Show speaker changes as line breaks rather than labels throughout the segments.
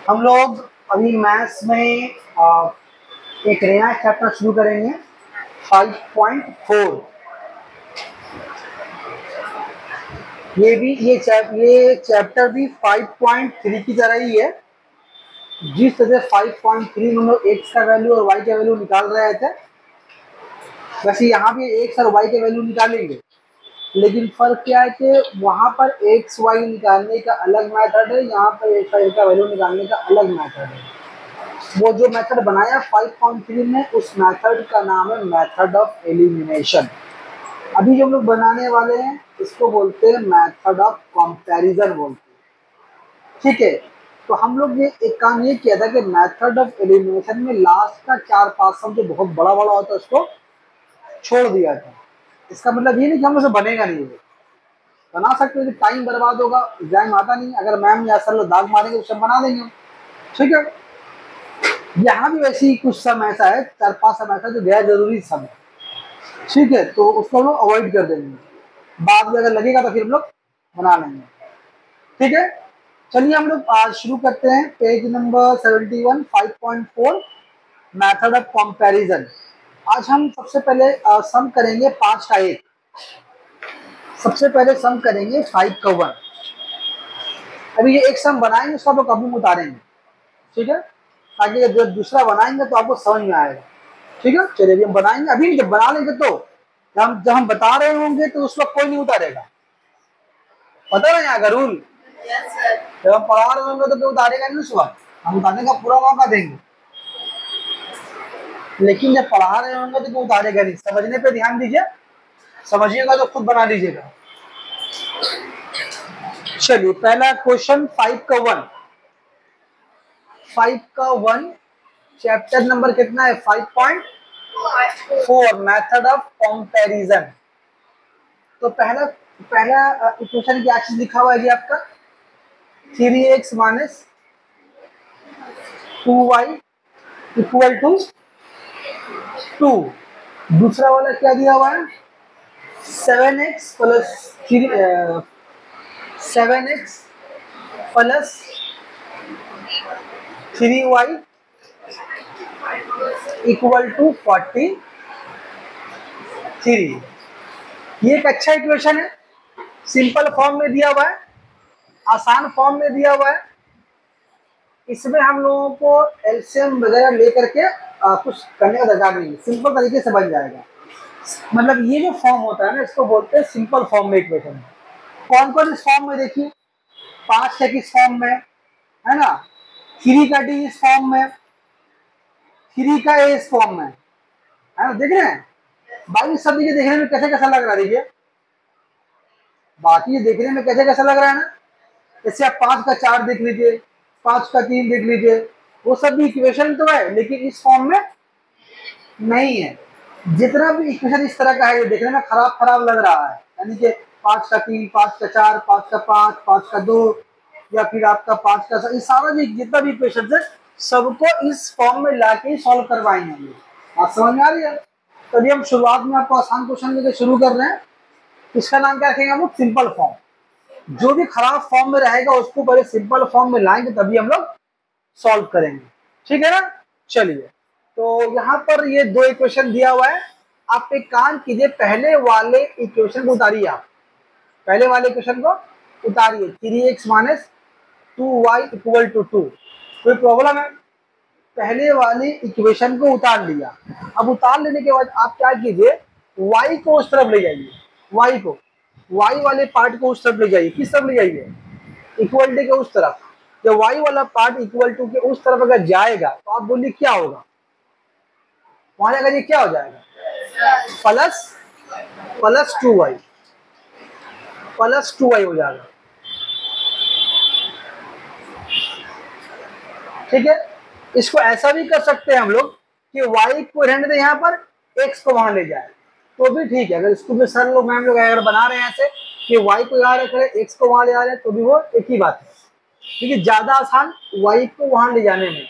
हम लोग अभी मैथ्स में एक नया चैप्टर शुरू करेंगे 5.4। ये चैप्टर भी 5.3 की तरह ही है। जिस तरह 5.3 में लोग एक्स का वैल्यू और वाई का वैल्यू निकाल रहे थे, वैसे यहाँ भी एक्स और वाई के वैल्यू निकालेंगे, लेकिन फर्क क्या है कि वहाँ पर एक्स वाई निकालने का अलग मेथड है, यहाँ पर एक्स वाई का वैल्यू निकालने का अलग मेथड है। वो जो मेथड बनाया 5.3 में, उस मेथड का नाम है मेथड ऑफ एलिमिनेशन। अभी जो हम लोग बनाने वाले हैं इसको बोलते हैं मेथड ऑफ कंपैरिजन बोलते हैं। ठीक है, तो हम लोग ने एक काम ये किया था कि मेथड ऑफ एलिमिनेशन में लास्ट का 4-5 सम जो बहुत बड़ा बड़ा होता है उसको छोड़ दिया था। इसका मतलब ये नहीं कि हम उसे बनेगा नहीं, बना सकते हो, टाइम बर्बाद होगा, एग्जाम आता नहीं। अगर मैम या सर लोग दाग मारेंगे तो सब बना देंगे। ठीक है, यहाँ भी वैसे ही कुछ सम ऐसा है, 4-5 सम ऐसा जो गैर जरूरी सम है। ठीक है, तो उसको हम लोग अवॉइड कर देंगे, बाद में अगर लगेगा तो फिर हम लोग बना लेंगे। ठीक है, चलिए हम लोग आज शुरू करते हैं। Page number 71 5.4 method of comparison. आज हम सबसे पहले सम करेंगे 5 का 1। सबसे पहले सम करेंगे 5 का 1। अभी ये एक सम बनाएंगे, उसका तो कभी उतारेंगे। ठीक है, ताकि जब दूसरा बनाएंगे तो आपको समझ में आएगा। ठीक है, चलिए अभी हम बनाएंगे। अभी जब बना लेंगे तो जब हम बता रहे होंगे तो उस वक्त कोई नहीं उतारेगा। पता है यहाँ का रूल? जब हम पढ़ा रहे होंगे तो कोई उतारेगा नहीं उस वक्त, हम उतारने का पूरा मौका देंगे। लेकिन जब पढ़ा रहे होंगे तो कोई उतारेगा नहीं। समझने पे ध्यान दीजिए, समझिएगा तो खुद बना लीजिएगा। चलिए पहला क्वेश्चन 5 का 1। 5 का 1 चैप्टर नंबर कितना है? 5.4 मेथड ऑफ कंपैरिजन। तो पहला इक्वेशन क्या चीज लिखा हुआ है जी आपका? 3x minus 2y equal to 2। दूसरा वाला क्या दिया हुआ है? 7x plus 3y equal to 43। ये एक अच्छा इक्वेशन है, सिंपल फॉर्म में दिया हुआ है, आसान फॉर्म में दिया हुआ है। इसमें हम लोगों को एलसीएम वगैरह लेकर के कुछ करने का दरकार नहीं है, सिंपल तरीके से बन जाएगा। मतलब ये जो फॉर्म होता है ना, इसको बोलते हैं सिंपल फॉर्म में इक्वेशन। कौन कौन इस फॉर्म में? देखिए 5 का इस फॉर्म में है ना, 3 का डी इस फॉर्म में, 3 का ए इस फॉर्म में है ना। देख रहे हैं बाकी सब देखिए, देखने में कैसे कैसा लग रहा है। देखिए बाकी देखने में कैसे कैसा लग रहा है ना। जैसे आप 5 का 4 देख लीजिए, 5 का 3 देख लीजिए, वो सब भी इक्वेशन तो है, लेकिन इस फॉर्म में नहीं है। जितना भी इक्वेशन इस तरह का है, देखने में खराब खराब लग रहा है, यानी कि 5 का 3, 5 का 4, 5 का 5, 5 का 2, या फिर आपका 5 का, ये सारा भी जितना भी इक्वेशन है सबको इस फॉर्म में लाके सॉल्व करवाएंगे। आप समझ में आ रही है? तभी हम शुरुआत में आपको आसान क्वेश्चन लेके शुरू कर रहे हैं। इसका नाम क्या रखेंगे हम लोग? Simple form. जो भी खराब फॉर्म में रहेगा उसको पहले सिंपल फॉर्म में लाएंगे, तभी हम लोग सॉल्व करेंगे। ठीक है ना। चलिए, तो यहाँ पर ये 2 इक्वेशन दिया हुआ है। आप एक काम कीजिए, पहले वाले इक्वेशन को उतारिए। आप पहले वाले इक्वेशन को उतारिए, 3x minus 2y equal to 2। कोई प्रॉब्लम है? पहले वाली इक्वेशन को उतार लिया। अब उतार लेने के बाद आप क्या कीजिए, y को उस तरफ ले जाइए, y वाले पार्ट को उस तरफ ले जाइए। किस तरफ ले जाइए? इक्वल टू के उस तरफ। जब y वाला पार्ट इक्वल टू के उस तरफ अगर जाएगा तो आप बोलिए क्या होगा? वहां जाकर ये क्या हो जाएगा? प्लस 2y हो जाएगा। ठीक है, इसको ऐसा भी कर सकते हैं हम लोग कि y को रहने दें यहाँ पर, x को वहां ले जाए तो भी ठीक है। अगर इसको भी सर लोग मैम लोग अगर बना रहे हैं ऐसे कि y को यहाँ रख रहे हैं, x को वहां ले आ रहे हैं, तो भी वो एक ही बात है। क्योंकि ज्यादा आसान y को वहां ले जाने में,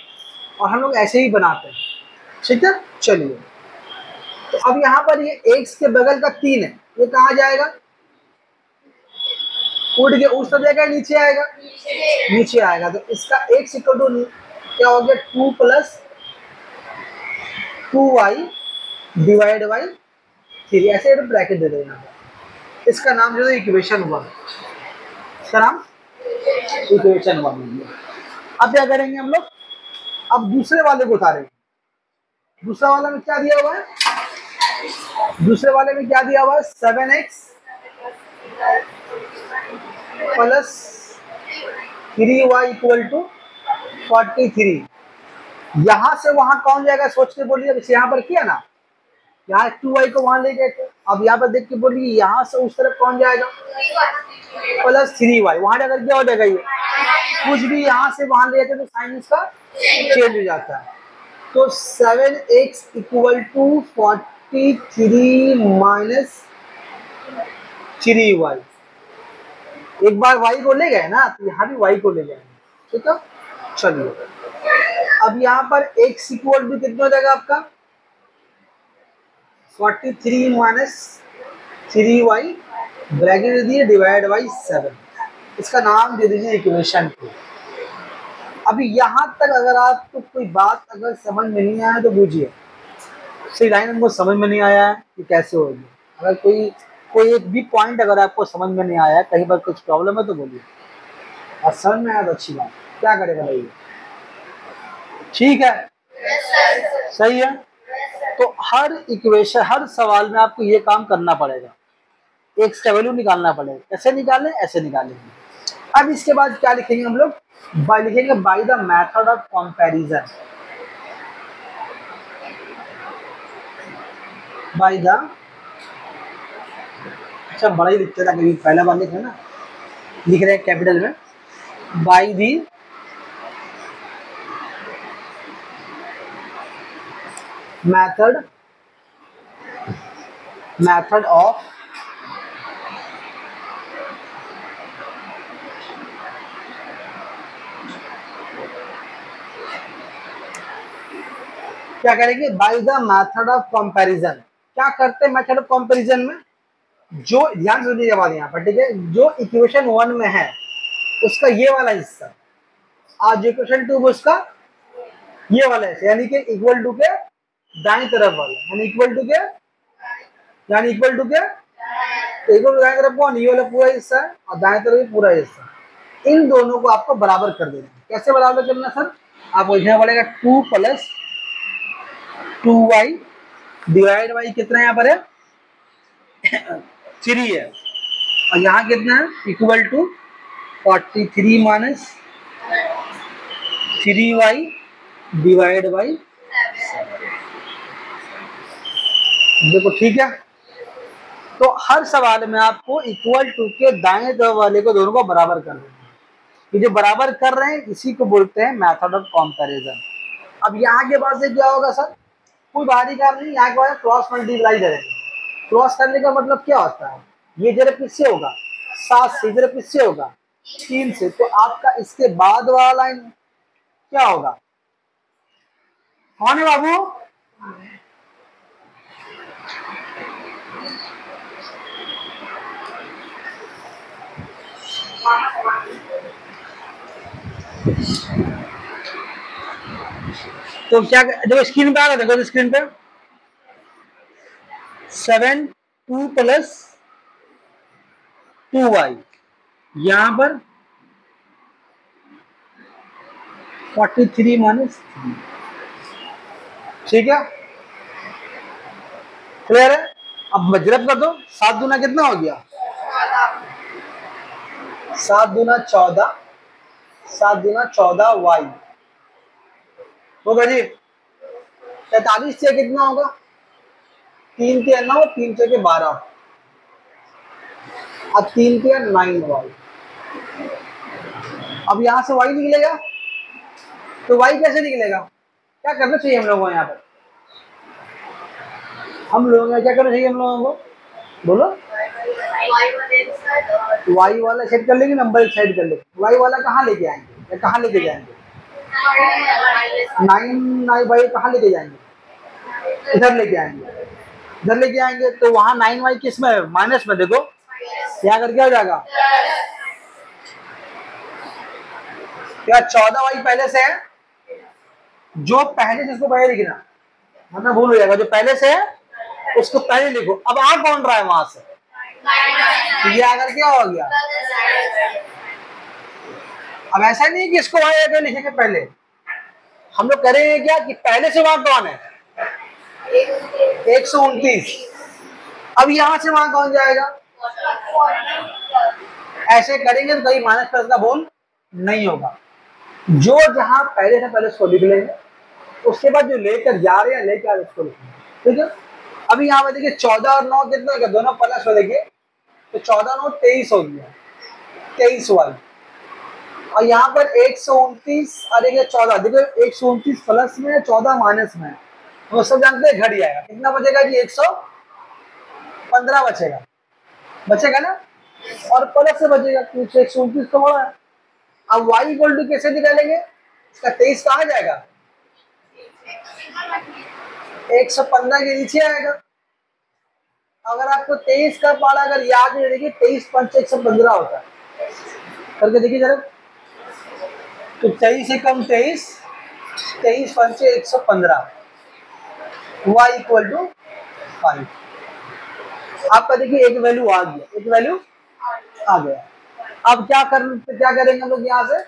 और हम लोग ऐसे ही बनाते हैं। ठीक है, चलिए तो अब यहाँ पर ये x के बगल का 3 है, ये कहाँ जाएगा? उठ के उस तरफ जाएगा, नीचे आएगा, नीचे आएगा। तो इसका x इक्वल टू क्या हो गया, 2 प्लस 2y डिवाइड बाई 3, ऐसे ब्रैकेट दे देना। इसका नाम जो है इक्वेशन 1, इसका नाम इक्वेशन 1 हो गया। अब क्या करेंगे हम लोग, अब दूसरे वाले को उतारेंगे। दूसरा वाला में क्या दिया हुआ है, दूसरे वाले में क्या दिया हुआ है, 7x plus 3y equal to 43। यहां से वहां कौन जाएगा सोच के बोलिए। यहाँ पर किया ना, यहाँ 2y को वहां ले गए थे, अब यहाँ पर देख के बोलिए यहाँ से उस तरफ कौन जाएगा, प्लस 3y, वहां जाकर क्या हो जाएगा, ये कुछ भी यहाँ से वहां ले जाते तो साइन इसका चेंज हो जाता है। तो 7x equal to 43 minus 3y, एक बार y को ले गए ना तो यहाँ भी y को ले जाएंगे, ठीक है। चलिए अब यहाँ पर x इक्वल टू कितना हो जाएगा आपका, 43 माइनस 3y ब्रैकेट दे दिए डिवाइड बाई 7, इसका नाम दे दीजिए इक्वेशन 2। अभी यहाँ तक अगर आपको कोई बात अगर समझ में नहीं आया तो बूझिए, सही लाइन हमको समझ में नहीं आया है कि कैसे होगी। अगर कोई एक भी पॉइंट अगर आपको समझ में नहीं आया, कहीं पर कुछ प्रॉब्लम है तो बोलिए, और समझ में आया तो अच्छी बात, क्या करेगा भाई, ठीक है, सही है। तो हर इक्वेशन, हर सवाल में आपको ये काम करना पड़ेगा, एक्स का वैल्यू निकालना पड़ेगा। कैसे निकालें, ऐसे निकालेंगे। अब इसके बाद क्या लिखेंगे हम लोग, लिखेंगे by the method of comparison, by the, अच्छा बड़ा ही लिखते था, कभी पहला बार लिखे ना, लिख रहे हैं कैपिटल में, बाय दी मेथड ऑफ क्या करेंगे, by the method of comparison. क्या करते हैं मेथड ऑफ कंपैरिजन में, जो ध्यान से सुनिएगा बात यहाँ पर, ठीक है, जो इक्वेशन 1 में है उसका ये वाला हिस्सा, आज इक्वेशन 2 में उसका ये वाला हिस्सा, यानी कि इक्वल टू के दाएं तरफ वाला, यानी इक्वल टू के, यानी इक्वल टू के, तो इक्वल टू दाएं तरफ कौन, ये वाला पूरा हिस्सा है और दाएं तरफ पूरा हिस्सा, इन दोनों को आपको बराबर कर देना। कैसे बराबर करना सर, आपको लिखना पड़ेगा 2 प्लस 2y डिवाइड बाई कितना यहाँ पर है 3 है, और यहाँ कितना है equal to 43 minus 3y divide by, देखो ठीक है। तो हर सवाल में आपको इक्वल टू के दाएं तरफ वाले को दोनों को बराबर कर देना है। ये जो बराबर कर रहे हैं इसी को बोलते हैं मेथड ऑफ कंपैरिजन। अब यहाँ के बाद से क्या होगा सर, कोई भारी काम नहीं, यहाँ के बाद क्रॉस मल्टीप्लाई करेंगे। क्रॉस करने का मतलब क्या होता है, ये जरा किससे होगा 7 से, जरा किससे होगा 3 से, तो आपका इसके बाद वाला लाइन क्या होगा, कौन है बाबू, तो क्या देखो स्क्रीन पे आ रहा, देखो स्क्रीन पे 7 2 प्लस 2y, यहां पर 43 माइनस, ठीक है, क्लियर है। अब मजरब कर दो, 7 दूना कितना हो गया 7 दूना 14, 7 दूना 14y होगा जी। 43 से कितना होगा 3 के 9, 3 से 12, अब 3 के 9y, अब यहां से y निकलेगा, तो y कैसे निकलेगा, क्या करना चाहिए हम लोगों को, यहाँ पर हम लोगों को क्या करना चाहिए, हम लोगों को बोलो, y वाला सेट कर लेंगे, नंबर एक साइड कर लेंगे, y वाला कहाँ लेके आएंगे, कहाँ लेके जाएंगे 9 भाई कहाँ लेके जाएंगे, इधर लेके आएंगे, इधर लेके आएंगे, तो वहां 9y किस में है, माइनस में, देखो यहाँ करके हो जाएगा क्या 14y पहले से है? जो पहले जिसको पहले लिखना, वरना भूल हो जाएगा। जो पहले से है उसको पहले लिखो। अब आ कौन रहा है वहां से? तो ये आकर क्या हो गया? अब ऐसा नहीं कि इसको वहां जाकर लिखेंगे पहले, हम लोग करेंगे क्या कि पहले से वहां कौन है? 129। अब यहां से वहां कौन जाएगा? ऐसे करेंगे तो कहीं माइनस प्लस का बोल नहीं होगा। जो जहां पहले से पहले उसको लिख लेंगे, उसके बाद जो लेकर जा रहे हैं लेकर उसको लिखेंगे। ठीक है। अभी यहाँ पे देखिए 14 और 9 कितना होगा? दोनों प्लस हो, देखिए तो 14 9 23 हो गया, 23y। और यहाँ पर 129 और एक 14, देखिए 129 प्लस में 14 माइनस में, वो सब जानते हैं घट जाएगा। कितना बचेगा जी? 115 बचेगा, बचेगा ना। और प्लस से बचेगा क्योंकि 129 तो बड़ा है। अब y इक्वल टू कैसे निकालेंगे? इसका 23 कहाँ जाएगा? 115 के नीचे आएगा। अगर आपको 23 का पारा अगर याद है, देखिए 23 पंच 115 होता है, करके देखिए जरा। तो 23 से कम 23, 23 पंच 115, y इक्वल टू 5। आपका देखिए एक वैल्यू आ गया, एक वैल्यू आ गया। अब क्या करेंगे हम लोग? यहाँ से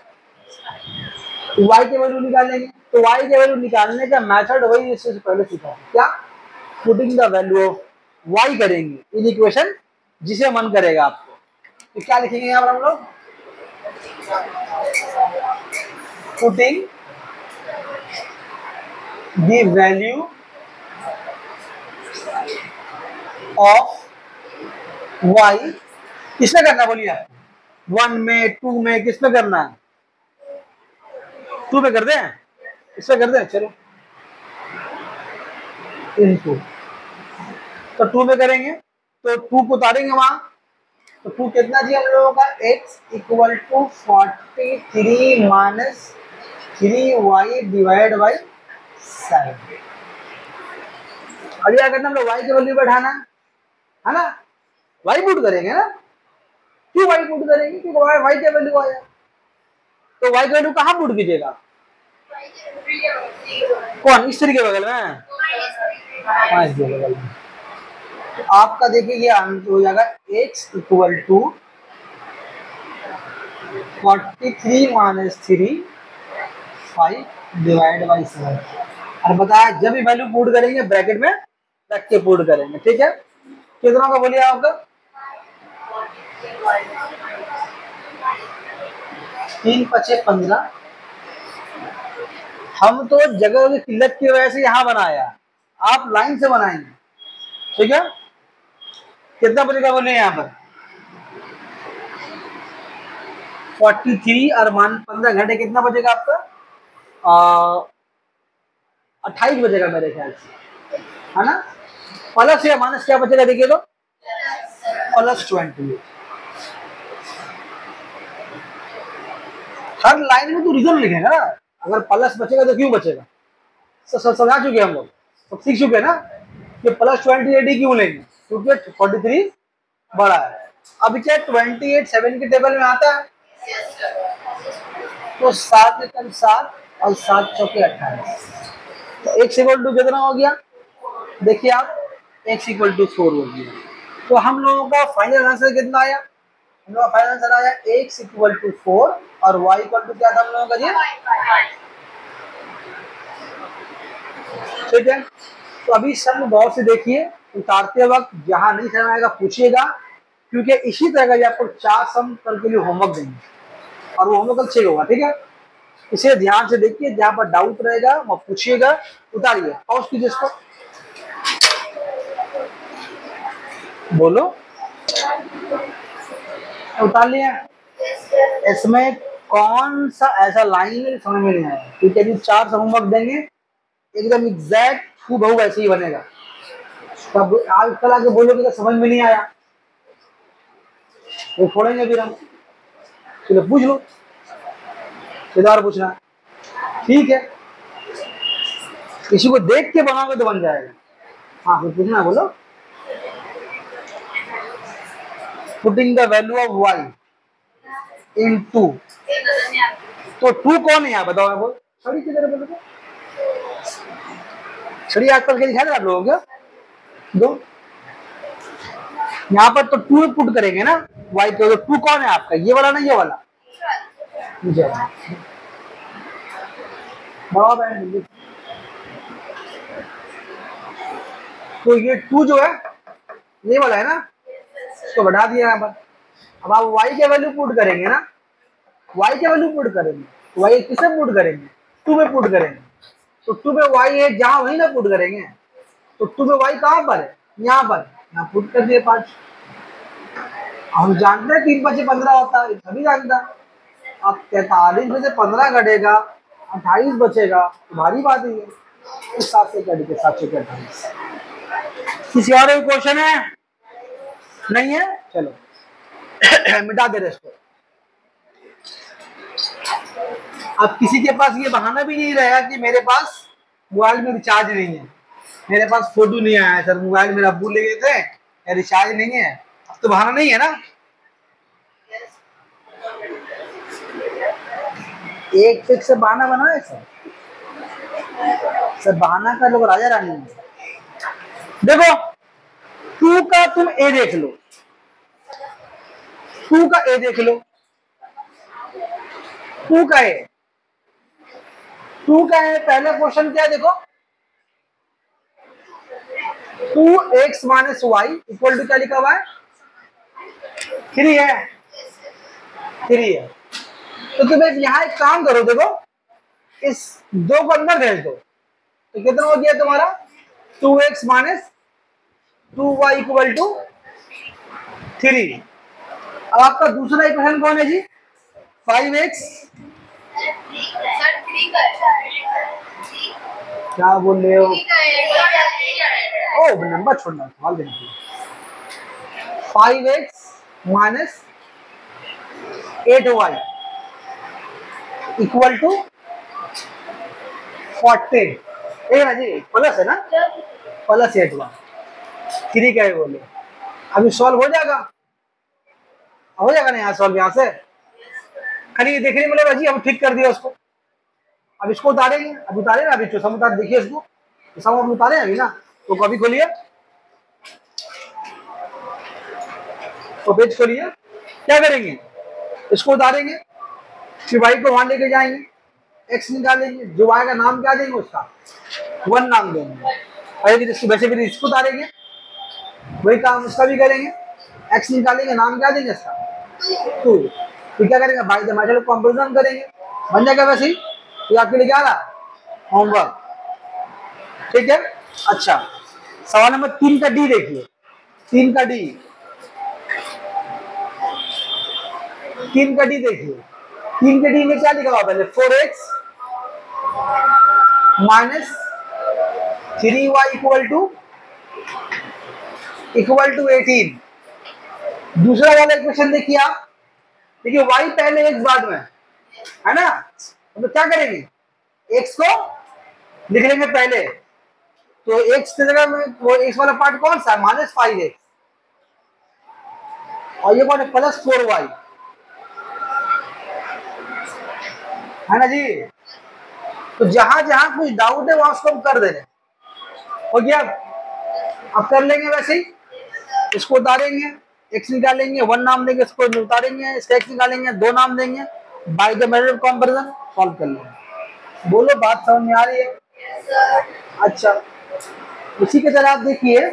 y के वैल्यू निकालेंगे। तो y के वैल्यू निकालने का मेथड वही इससे पहले सीखा, क्या? Putting the value of y करेंगे इन इक्वेशन, जिसे मन करेगा आपको। तो क्या लिखेंगे यहाँ पर हम लोग? Putting the value of y, किसमें करना बोलिए आप? 1 में, 2 में, किसमें करना है? 2 में कर दें, इसमें कर दें, चलो इनटू। तो 2 में करेंगे तो 2 को उतारेंगे वहां, तो 2 कितना जी हम लोगों का? x equal to 43 minus 3y divide by 7। अभी क्या करना हम लोग? y की वैल्यू बैठाना है ना, y पुट करेंगे ना। क्यों y पुट करेंगे? क्योंकि y की वैल्यू आया। तो y की वैल्यू कहाँ पुट कीजिएगा? कौन? इस तरीके बगल में, 5 के बगल में। तो आपका देखिए ये आंसर हो जाएगा x equal to 43 minus 3 5 divide by 7। और बताया जब भी वैल्यू पुट करेंगे ब्रैकेट में रख के पुट करेंगे। ठीक है। कितना का बोलिए आपका? 3 पचे 15। हम तो जगह की किल्लत की वजह से यहाँ बनाया, आप लाइन से बनाएंगे। ठीक है। कितना बचेगा बोलिए यहाँ पर? 43 और मान 15 घंटे कितना बचेगा आपका? 28 बचेगा मेरे ख्याल से, है ना। प्लस या माइनस क्या बचेगा देखिए तो? प्लस 20। हर लाइन में तो रीजन लिखेगा ना। अगर प्लस बचेगा तो क्यों बचेगा? समझा चुके हम लोग, सब सीख चुके ना कि प्लस 28 क्यों लेंगे, क्योंकि 43 बड़ा है। अब क्या 28 7 के टेबल में आता है? तो 7 एकम 7 और 7 चौके 28। तो x इक्वल टू कितना हो गया? देखिए आप, x इक्वल टू 4 हो गया। तो हम लोगों का फाइनल आंसर कितना आया? हम लोग का फाइनल आंसर आया x इक्वल टू 4 और y इक्वल टू क्या था हम लोगों का जी? ठीक है। तो अभी सब गौर से देखिए, उतारते वक्त जहां नहीं समझ आएगा पूछिएगा, क्योंकि इसी तरह का आपको 4 सम कल के लिए होमवर्क देंगे और वो होमवर्क कल चेक होगा। ठीक है। इसे ध्यान से देखिए, जहां पर डाउट रहेगा वो पूछिएगा। उतारिए, पॉज कीजिए इसको, बोलो। उतार लिया? इसमें कौन सा ऐसा लाइन है समझ में नहीं आया, क्योंकि अभी 4 होमवर्क देंगे, एकदम एग्जैक्ट हूबहू वैसे ही बनेगा। तब आज कल आके बोलोगे तो समझ में नहीं आया, वो छोड़ेंगे फिर हम। चलो पूछ लो, किधर पूछना? ठीक है, किसी को देख के बनाओगे तो बन जाएगा। हाँ फिर पूछना, बोलो। Putting the value of y into तो टू कौन है यहाँ बताओ मेरे को? छड़ी किधर है बोलो? छड़ी आसपास के दिखाई दे आप लोगों को? दो यहाँ पर तो टू पुट करेंगे ना वाई को। तो टू कौन है आपका? ये वाला ना ये वाला? तो ये टू जो है ये वाला है ना, इसको बढ़ा दिया यहाँ पर। अब आप वाई के वैल्यू पुट करेंगे ना, वाई के वैल्यू पुट करेंगे, वाई किसे पुट करेंगे? टू में पुट करेंगे। तो टू में वाई है जहां वहीं ना पुट करेंगे। तो टू में वाई कहां पर है? यहाँ पर। यहाँ पुट कर दिए 5। हम जानते हैं 3 × 5 = 15 होता है, सभी जानता है। अब 43 में से 15 घटेगा, 28 बचेगा, तो भारी बात ही है। इस 7 से कट के 7 से 28। किसी और कोई क्वेश्चन है? नहीं है? चलो मिटा दे रहे इसको। अब किसी के पास ये बहाना भी नहीं रहेगा कि मेरे पास मोबाइल में रिचार्ज नहीं है, मेरे पास फोटो नहीं आया सर, मोबाइल मेरा भूल गए थे या रिचार्ज नहीं है। अब तो बहाना नहीं है ना। एक फिक्स से बहाना बना है सर बहाना का लोग राजा रानी है। देखो टू का तुम ए देख लो, टू का ए देख लो, टू का ए, टू का ए पहले क्वेश्चन क्या है देखो, 2x - y इक्वल टू क्या लिखा हुआ है? 3 है, 3 है। तो तुम यहाँ एक काम करो, देखो इस 2 को अंदर भेज दो, तो कितना हो गया तुम्हारा? 2x - 2y equal to 3। अब आपका दूसरा इक्वेशन कौन है जी? 5x। क्या बोल रहे हो? ओ नंबर छोड़ना, सवाल देना। 5x - 8y equal to 14। ना जी प्लस है ना, प्लस 8y। 3 क्या है बोले? अभी सॉल्व हो जाएगा, हो जाएगा ना यहाँ सॉल्व? यहाँ से खाली देखने मिलेगा जी, हम ठीक कर दिया उसको। अब इसको उतारेंगे, अब उतारे ना, अभी सम उतार देखिए इसको, सम हम उतारे अभी ना। तो कभी खोलिए, तो पेज खोलिए, क्या करेंगे? इसको उतारेंगे, फिर वाई को वहां लेके जाएंगे, एक्स निकालेंगे, जो वाई का नाम क्या देंगे? उसका 1 नाम देंगे। अरे वैसे भी इसको उतारेंगे, वही काम उसका भी करेंगे, एक्स निकालेंगे, नाम क्या देंगे इसका? 2। फिर क्या करेंगे? By the method of comparison करेंगे, बन जाएगा वैसे ही। तो आपके लिए क्या रहा? होमवर्क, ठीक है। अच्छा सवाल नंबर 3 का डी देखिए, 3 का डी, 3 का डी देखिए। 3 के डी में क्या लिखा हुआ? पहले 4x - 3y इक्वल टू 18। दूसरा वाला इक्वेशन देखिए आप, देखिए y पहले x बाद में है ना, तो क्या करेंगे? x को लिख लेंगे पहले, तो x की जगह में वो x वाला पार्ट कौन सा? -5x, और ये कौन है? +4y है ना जी। तो जहां जहां कुछ डाउट है वहां उसको हम कर दे रहे, हो गया। अब कर लेंगे वैसे ही, इसको उतारेंगे, x निकालेंगे, 1 नाम देंगे, इसको उतारेंगे, इसका x निकालेंगे, 2 नाम देंगे, by the method of comparison solve कर लेंगे। बोलो बात समझ में आ रही है? अच्छा उसी के तरह आप देखिए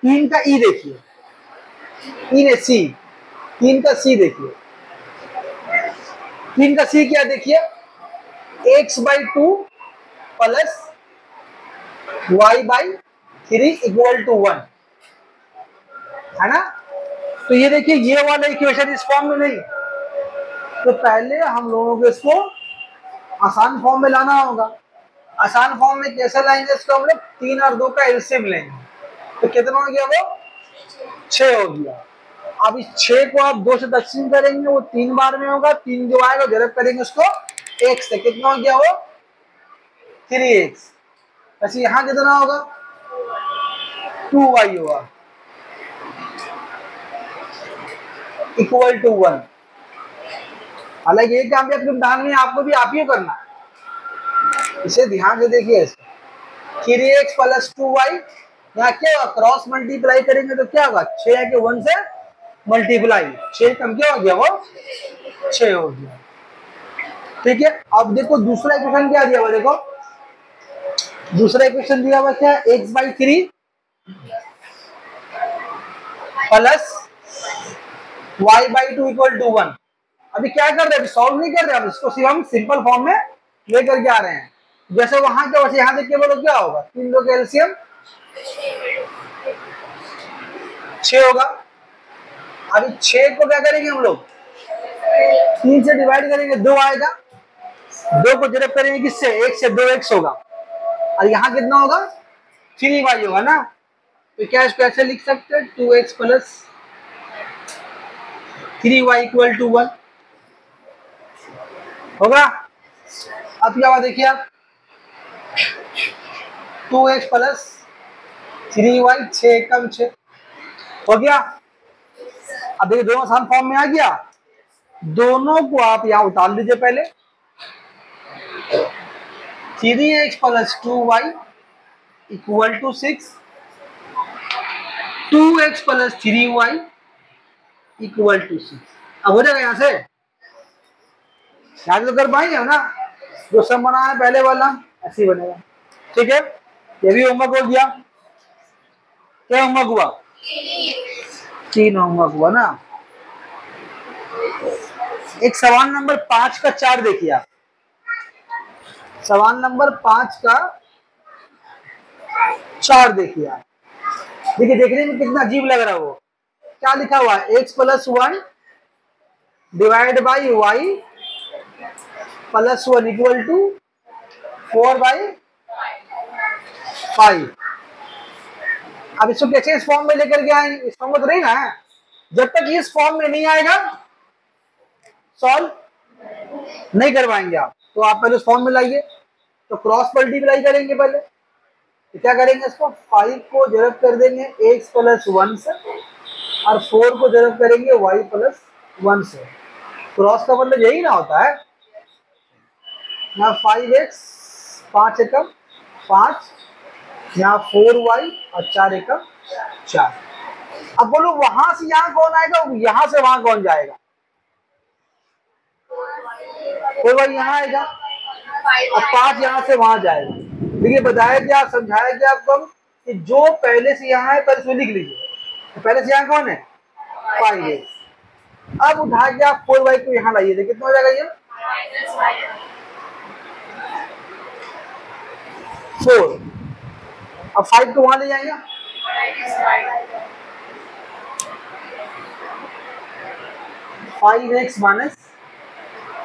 3 का ई देखिए, 3 है सी, 3 का सी देखिए, 3 का सी क्या देखिए? x/2 plus y/3 equal to 1 है ना। तो ये देखिए ये वाला इक्वेशन इस फॉर्म में नहीं, तो पहले हम लोगों को इसको आसान फॉर्म में लाना होगा। आसान फॉर्म में कैसे लाएंगे इसको? हम लोग 3 और 2 का एलसीएम लेंगे, तो कितना हो गया? वो 6 हो गया। अब इस 6 को आप 2 से तकसीम करेंगे, वो 3 बार में होगा, 3 जो आएगा डिवाइड करेंगे उसको x से, कितना हो गया? वो 3x। वैसे यहाँ कितना होगा? 2y होगा इक्वल टू 1। हालांकि ये काम भी आपके इम्तिहान में आपको भी आप ही करना है, इसे ध्यान से देखिए। 3x प्लस 2y, यहाँ क्या होगा, क्रॉस मल्टीप्लाई करेंगे तो क्या होगा, 6 के 1 से मल्टीप्लाई, 6 कम क्या हो गया, वो 6 हो गया। ठीक है, अब देखो दूसरा इक्वेशन क्या दिया हुआ, देखो दूसरा इक्वेशन दिया हुआ क्या, x/3 plus y/2 equal to 1। अभी क्या कर रहे हैं, सॉल्व नहीं कर रहे हैं, अब इसको सिर्फ हम सिंपल फॉर्म में लेकर के आ रहे हैं। जैसे वहां क्या, वैसे यहाँ देख के बोलो क्या होगा, 3 दो कैल्शियम 6 होगा। अभी 6 को क्या करेंगे हम लोग, 3 से डिवाइड करेंगे, 2 आएगा, 2 को जरब करेंगे किससे, 1 से, 2x होगा, और यहाँ कितना होगा, 3y होगा ना। तो क्या इसको ऐसे लिख सकते हैं, 2x plus 3y equal to 1 होगा। अब क्या हुआ देखिए आप, 2x प्लस 3y, 6 कम 6 हो गया। अब देखिए दोनों आसान फॉर्म में आ गया, दोनों को आप यहां उतार लीजिए पहले, 3x plus 2y equal to 6, 2x plus 3y equal to 6। अब हो जाएगा, यहां से तो कर पाएंगे ना, जो सम बना है पहले वाला ऐसे ही बनेगा। ठीक है, ये भी होमवर्क हो गया। क्या होमवर्क हुआ, 3 होमवर्क हुआ ना। एक सवाल नंबर 5 का 4 देखिए आप, सवाल नंबर 5 का 4 देखिए आप, देखिए देखने में कितना अजीब लग रहा है। वो क्या लिखा हुआ है, x plus 1 divide by y plus 1 equal to 4/5। अब इसको कैसे इस फॉर्म में लेकर के आएंगे, इस फॉर्म में तो नहीं ना है, जब तक इस फॉर्म में नहीं आएगा सॉल्व नहीं करवाएंगे आप। तो आप पहले उस फॉर्म में लाइए, तो क्रॉस मल्टीप्लाई करेंगे पहले, तो क्या करेंगे, इसको 5 को जरब कर देंगे x प्लस 1 से, और 4 को जरब करेंगे y प्लस 1 से। क्रॉस का मतलब यही ना होता है, यहाँ 5x 5 एकम 5, यहाँ 4y और 4 एकम 4। अब बोलो वहां से यहाँ कौन आएगा, यहां से वहां कौन जाएगा, कोई भाई यहाँ आएगा, और 5 यहाँ से वहां जाएगा। देखिए बताया क्या, समझाया क्या आपको कि जो पहले से यहाँ है पहले से लिख लीजिए, तो पहले से यहाँ कौन है, 5x। अब उठा के आप 4y को यहाँ लाइए, देखिए कितना हो जाएगा ये 4। अब 5 को वहां ले जाएंगे, 5x माइनस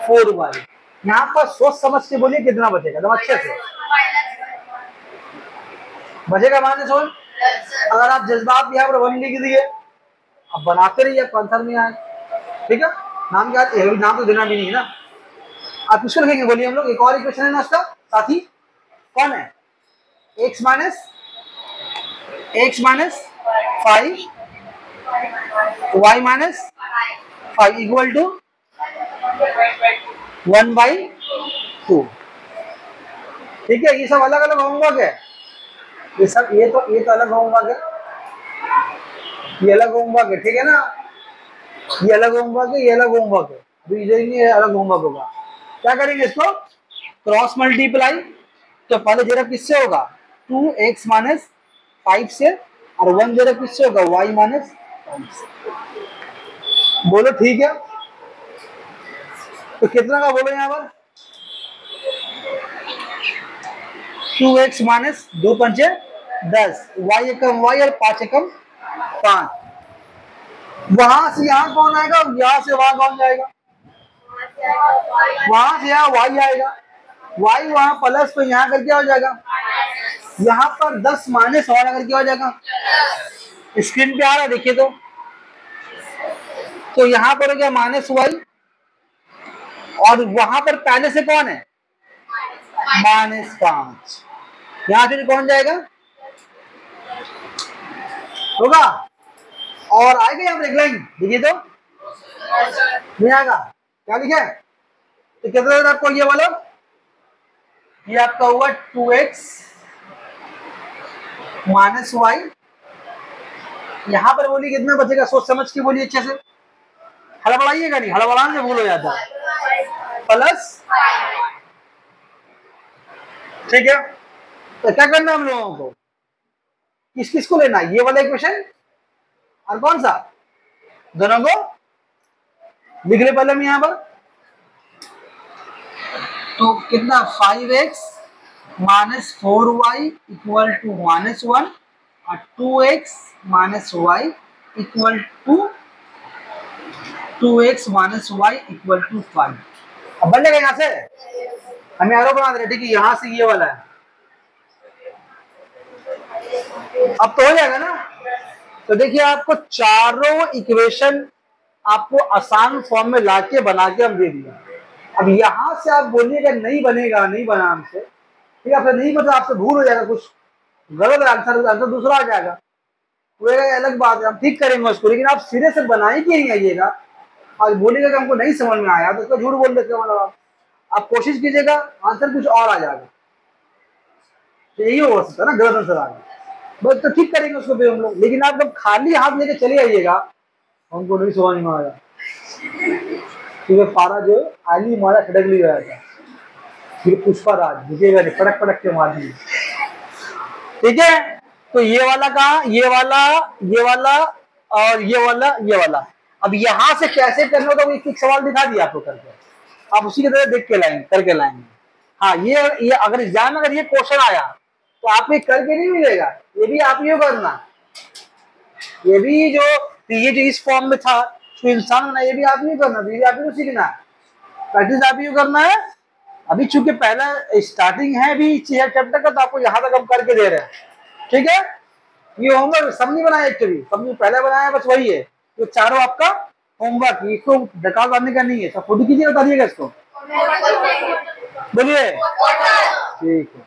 4y। यहाँ पर सोच समझ के बोलिए कितना बचेगा, एकदम अच्छे से बचेगा माइनस 1। अगर आप जज्बात यहाँ पर 1 लिख दिए, अब बनाते रहिए, आंसर नहीं आए। ठीक है, नाम क्या है, नाम तो देना भी नहीं है ना। आप किसको लिखेंगे बोलिए, हम लोग एक और इक्वेशन है ना उसका साथी, कौन है, x minus 5 y minus 5 equal to 1/2। ठीक है, ये सब अलग अलग होमवर्क है, ये सब ये तो अलग होमवर्क है, ये अलग होमवर्क है। ठीक है ना, ये अलग होमवर्क है, ये अलग होमवर्क है, अभी ये अलग होमवर्क होगा। क्या करेंगे, इसको क्रॉस मल्टीप्लाई, तो पहले जरब किससे होगा, 2x माइनस 5 से, और 1 जरब किससे होगा, y माइनस 5 से। बोलो ठीक है, तो कितना का बोलो यहाँ पर, 2x माइनस 2 पंचे 10, y एकम y और 5 एकम 5। वहां से यहाँ कौन आएगा, यहाँ से वहां कौन जाएगा, वहां से यहाँ y आएगा, y वहां प्लस तो यहाँ करके हो जाएगा, यहाँ पर 10 माइनस और करके हो जाएगा। स्क्रीन पे आ रहा है देखिए, तो यहाँ पर हो गया माइनस y, और वहां पर पहले से कौन है, -5, यहाँ से कौन जाएगा होगा, और आएगा यहाँ पर एक लाइन, देखिए तो नहीं आएगा, क्या लिखा है, तो कितना देना आपको ये वाला, ये आपका हुआ 2x माइनस वाई। यहां पर बोलिए कितना बचेगा, सोच समझ के बोलिए अच्छे से, हड़बड़ाइएगा नहीं, हड़बड़ाने से भूल हो जाता है, प्लस, ठीक है। तो क्या करना है हम लोगों को, किस किस को लेना है, ये वाला इक्वेशन और कौन सा, दोनों को लिख ले पहले हम यहां पर। तो कितना 5x minus 4y equal to -1 और 2x minus y equal to 2x minus y equal to 5। अब बन जाएगा यहां से, हमें एरो बना दे रहे, ठीक है, यहां से ये वाला है, अब तो हो जाएगा ना। तो देखिए आपको चारों इक्वेशन आपको आसान फॉर्म में लाके बना के हम दे दिया। अब यहां से आप बोलिएगा नहीं बनेगा, नहीं बना हमसे, ठीक है, आपसे नहीं पता, आपसे भूल हो जाएगा, कुछ गलत है आंसर, आंसर दूसरा आ जाएगा, वो अलग बात है, हम ठीक करेंगे उसको, लेकिन आप सिरे से बनाए कि नहीं आइएगा और बोलिएगा कि हमको नहीं समझ में आया तो उसको झूठ बोल देते मतलब आप कोशिश कीजिएगा, आंसर कुछ और आ जाएगा, तो यही हो सकता है ना, गलत आंसर आ गया, बस तो ठीक करेंगे उसको भी हम लोग। लेकिन आप जब खाली हाथ लेके चले आइएगा हमको नहीं समझ में आया, क्योंकि पारा जो आली मारा खड़क ली गया था, फिर पुष्पा राज दिखेगा नहीं, पटक पटक के मार दी, ठीक है। तो ये वाला कहा, ये वाला, ये वाला और ये वाला, ये वाला। अब यहां से कैसे करना होगा, एक सवाल दिखा दिया आपको करके, आप उसी की तरह देख के लाएंगे, करके लाएंगे। हाँ, ये अगर एग्जाम में अगर ये क्वेश्चन आया तो आपको करके नहीं मिलेगा, ये भी आप ही करना, ये भी जो ये जो इस फॉर्म में था तो इंसान बना, ये भी आप ही करना, ये भी आप ही को सीखना, प्रैक्टिस आप ही करना है। अभी चूंकि पहला स्टार्टिंग है अभी चैप्टर का, तो आपको यहाँ तक हम करके दे रहे हैं, ठीक है। ये होमवर्क सब नहीं बनाया, एक्चुअली सब पहले बनाया, बस वही है, तो चारों आपका होमवर्क, इसको डका करने का नहीं है, सब खुद कीजिए, बताइएगा इसको, बोलिए, ठीक है।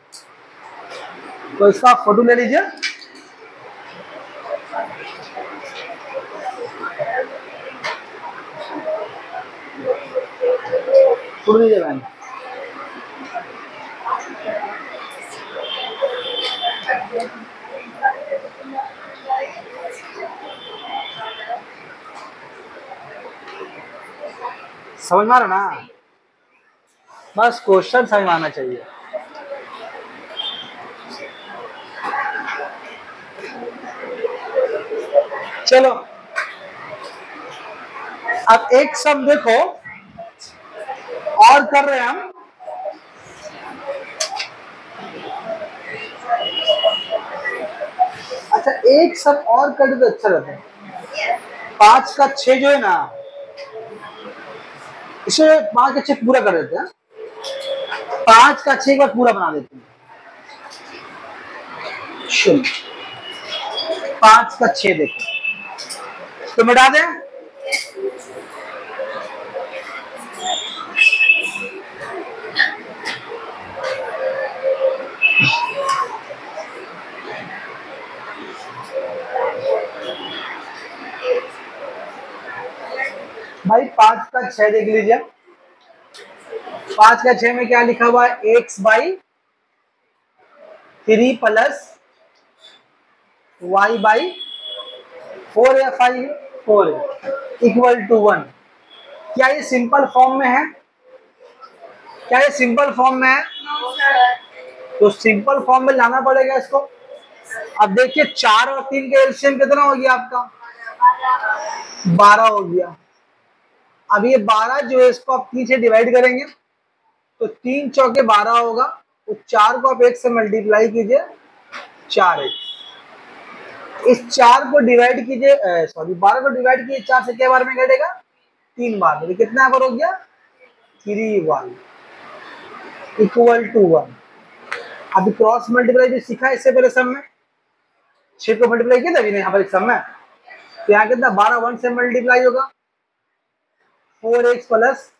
तो इसका फोटो ले लीजिए, फोटो लीजिए मैम, समझ में आ रहा ना, बस क्वेश्चन समझ में आना चाहिए। चलो अब एक सम देखो और कर रहे हैं हम, अच्छा एक सम और कर दे तो अच्छा रहता है। 5 का 6 जो है ना, इसे 5 का 6 पूरा कर देते हैं, 5 का 6 बार पूरा बना देते हैं, 5 का 6 देखो तो मिटा दें, भाई 5 का 6 देख लीजिए, 5 का 6 में क्या लिखा हुआ है, x by 3 plus y by 4 या 5, 4 इक्वल टू 1। क्या ये सिंपल फॉर्म में है, क्या ये सिंपल फॉर्म में है, तो सिंपल फॉर्म में लाना पड़ेगा इसको। अब देखिए 4 और 3 का एलसीएम कितना हो गया आपका, 12 हो गया। अब ये 12 जो है इसको आप 3 से डिवाइड करेंगे तो 3 चौके 12 होगा, तो 4 को आप 1 से मल्टीप्लाई कीजिए, 4x, इस 4 को डिवाइड कीजिए, सॉरी 12 को डिवाइड कीजिए 4 से, क्या बार में घटेगा, 3 बार में, कितना बार हो गया, 3y इक्वल टू 1। अभी क्रॉस मल्टीप्लाई जो सीखा है इससे पहले सम में, 6 को मल्टीप्लाई किया था अभी यहाँ पर सम में, तो यहाँ कितना 12 1 से मल्टीप्लाई होगा, 4x plus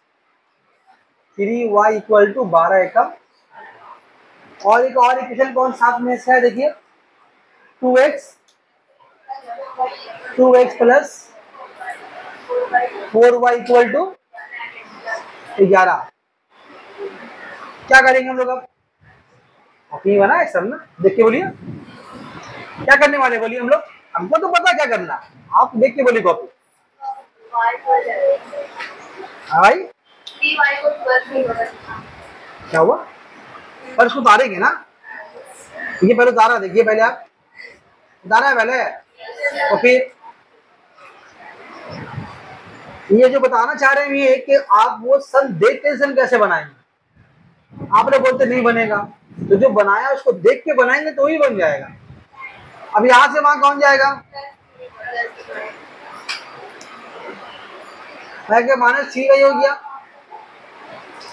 3y equal to 12 एकम। और एक और इक्वेशन कौन साथ में है, देखिए 2x plus 4y equal to 11। क्या करेंगे हम लोग अब? कॉपी बना है सब ना, देख के बोलिए क्या करने वाले, बोलिए हम लोग, हमको तो पता क्या करना, आप देख के बोलिए कॉपी। हाँ भाई क्या हुआ, पर इसको उतारेंगे ना, ये पहले उतारा, देखिए पहले आप उतारा है पहले, तो फिर ये जो बताना चाह रहे हैं ये कि आप वो सन देख के सन कैसे बनाएंगे, आप लोग बोलते नहीं बनेगा, तो जो बनाया उसको देख के बनाएंगे तो ही बन जाएगा। अब यहां से वहां कौन जाएगा, माइनस 3y हो गया।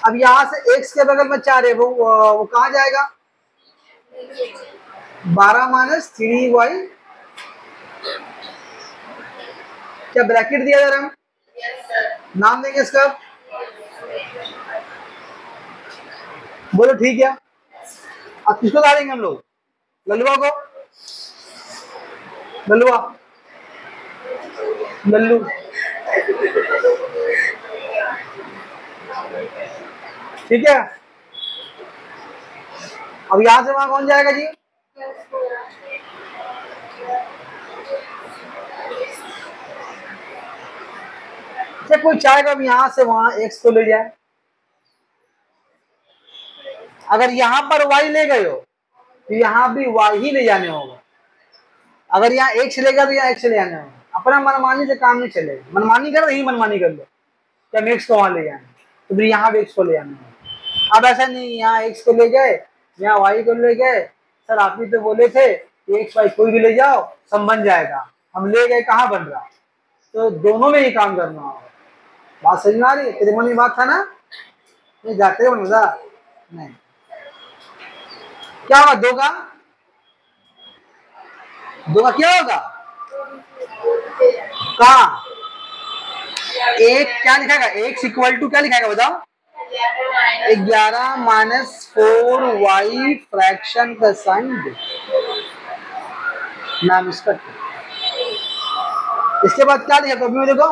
अब यहां से x के बगल में 4 है, वो कहां जाएगा, 12 माइनस 3y, क्या ब्रैकेट दिया जा रहा है, नाम देंगे इसका, बोलो ठीक है। अब किसको डालेंगे हम लोग, लल्लुआ को, लल्लुआ, लल्लू, ठीक है। अब यहां से वहां कौन जाएगा जी, जब कोई चाहेगा अब यहां से वहां x को ले जाए, अगर यहां पर y ले गए हो तो यहां भी y ही ले जाने होगा, अगर यहाँ x लेगा तो यहाँ x ले जाने होगा, अपना मनमानी से काम नहीं चलेगा, मनमानी कर रही मनमानी कर लो, क्या हम x को वहां ले जाए तो फिर यहाँ भी x को ले जाना होगा। अब ऐसा नहीं यहाँ x को ले गए यहाँ y को ले गए, सर आप ही तो बोले थे कि x y कोई भी ले जाओ सब बन जाएगा, हम ले गए कहाँ बन रहा, तो दोनों में ही काम करना होगा। बात समझ में आ रही है, त्रिमणी बात था ना, नहीं जाते हो मजा नहीं, क्या होगा दो का क्या होगा, कहा एक क्या लिखाएगा, x इक्वल टू क्या लिखाएगा बताओ, 11 माइनस 4y फ्रैक्शन का साइन नाम इसका। इसके बाद क्या लिखा कभी में देखो,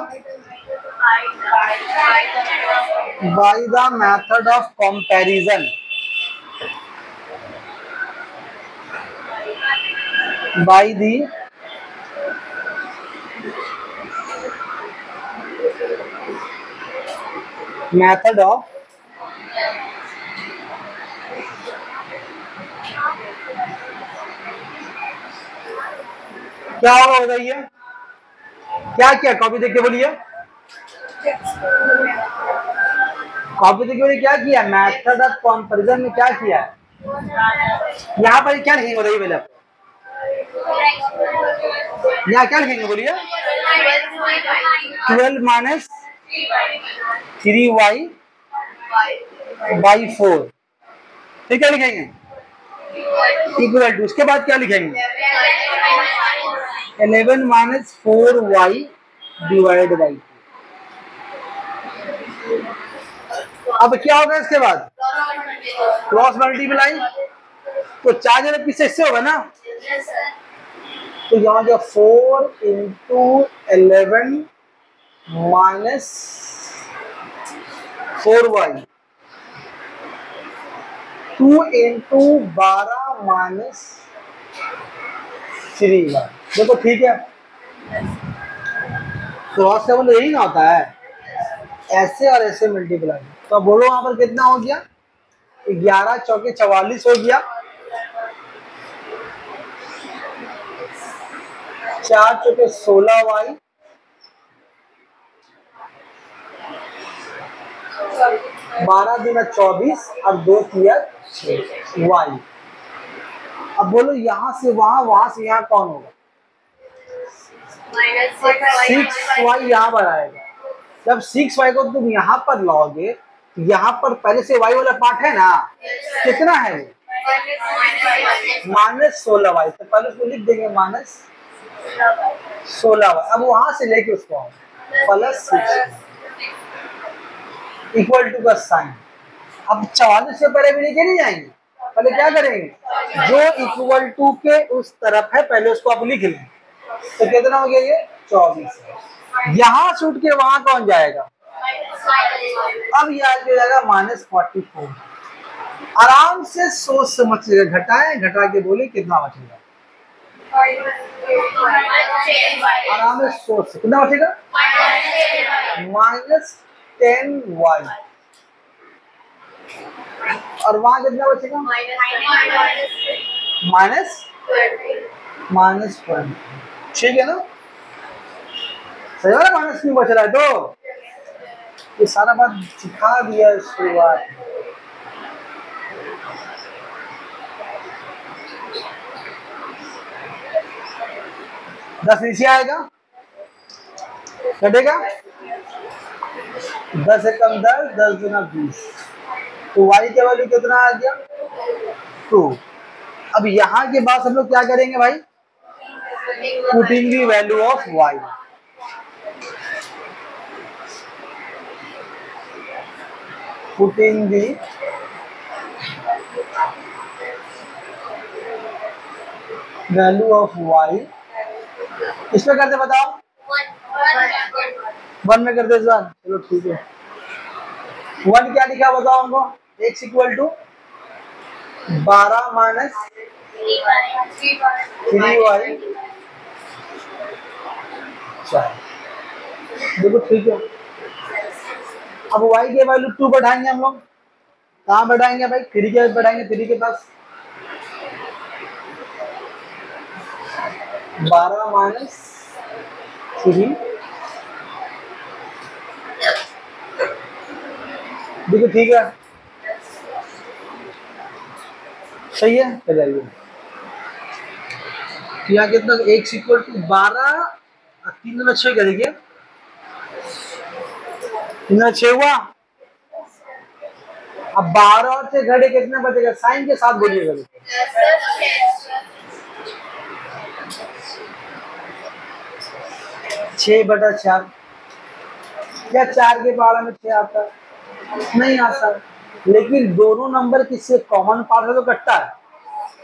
by the method of comparison, by the method of क्या होगा बताइए, क्या क्या कॉपी देख के बोलिए, कॉपी देख के बोलिए क्या किया, मेथड ऑफ कंपैरिजन में क्या किया है, यहाँ पर क्या लिखेंगे बताइए पहले, यहाँ क्या लिखेंगे बोलिए, 12 माइनस 3y बाई 4, ठीक है लिखेंगे, इक्वल टू, उसके बाद क्या लिखेंगे 11 माइनस 4y डिवाइड बाई 2। अब क्या होगा इसके बाद क्रॉस मल्टीप्लाई, तो 4 जगह पीछे इससे होगा ना, तो यहाँ जो 4 into 11 minus 4y, 2 into 12 minus 3y, देखो ठीक है, क्रॉस का मतलब यही ना होता है, ऐसे और ऐसे मल्टीप्लाई, तो बोलो वहां पर कितना हो गया, 11 चौके 44 हो गया, 4 चौके 16y, 12 दूना 24 और 2 किया 6y। अब बोलो यहां से वहां से यहाँ कौन होगा, 6y यहाँ पर आएगा, जब 6y को तुम यहाँ पर लाओगे, यहाँ पर पहले से y वाला पार्ट है ना, कितना है माइनस 16y, तो पहले उसको लिख देंगे माइनस 16y, अब वहां से लेके उसको प्लस 6 इक्वल टू का साइन, अब 44 से पहले भी लेके नहीं जाएंगे, पहले क्या करेंगे, जो इक्वल टू के उस तरफ है पहले उसको आप लिख लें, तो कितना हो गया ये 24, यहां से उठ के वहां कौन जाएगा, अब ये आ जाएगा माइनस 44, आराम से सोच समझ के घटाएं, घटा के बोले कितना बचेगा। आराम से सोच से कितना बचेगा, -10y। और वहां कितना बचेगा, -1। ठीक है ना, सही है ना। माइनस क्यों बच रहा है, तो ये सारा बात सिखा दिया शुरुआत। दस नीचे आएगा, कटेगा 10 से कम 10, 10 गुना 20, तो y का वैल्यू कितना आ गया, 2। अब यहाँ के बाद हम लोग क्या करेंगे भाई, putting the value of y, putting the value of y, इसमें करते बताओ, 1 में करते इस बार, चलो ठीक है। 1 क्या लिखा बताओ हमको, x equal to 12 minus 3y। देखो ठीक है, अब y के वैल्यू 2 बढ़ाएंगे हम लोग, कहाँ बढ़ाएंगे भाई, 3 के बढ़ाएंगे, 3 के पास 12 माइनस 3। देखो ठीक है, सही है, चलिए यहाँ कितना, x इक्वल टू 12, 3 में 6 करेंगे, 3 में 6 हुआ। अब 12 से घटे कितना बचेगा, साइन के साथ बोलिएगा, 6/4, क्या 4 के 12 में 6 आता नहीं आता, लेकिन दोनों नंबर किससे कॉमन पार्ट है तो कटता है,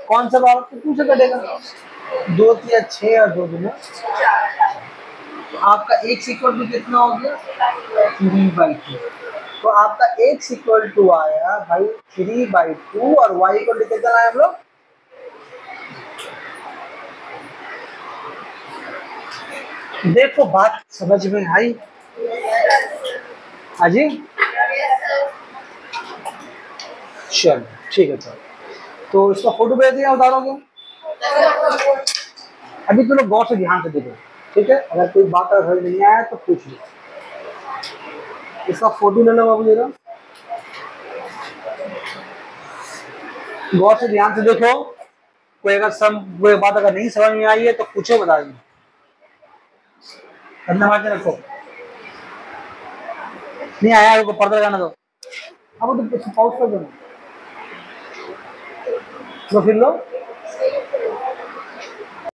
कौन सा पार्ट, तो 2 से कटेगा, 2 या 6 और 2 गुना, आपका x इक्वल टू कितना हो गया, 3/2। तो आपका x इक्वल टू आया भाई 3/2 और y इक्वल टू कितना आया हम लोग, देखो बात समझ में आई, हाजी चलो ठीक है। चलो तो इसका फोटो भेज दिया, उतारोगे, अभी तुम लोग गौर से ध्यान से देखो, ठीक है, अगर कोई बात समझ नहीं आया तो पूछ लो। इसका फोटो ले लो बाबू, ले लो, गौर से ध्यान से देखो, कोई अगर कोई बात अगर नहीं समझ में आई है तो पूछो, बता देंगे, रखो, नहीं आया तो पर्दा लगाना दो, अब तो पॉज कर दो, तो फिर लो।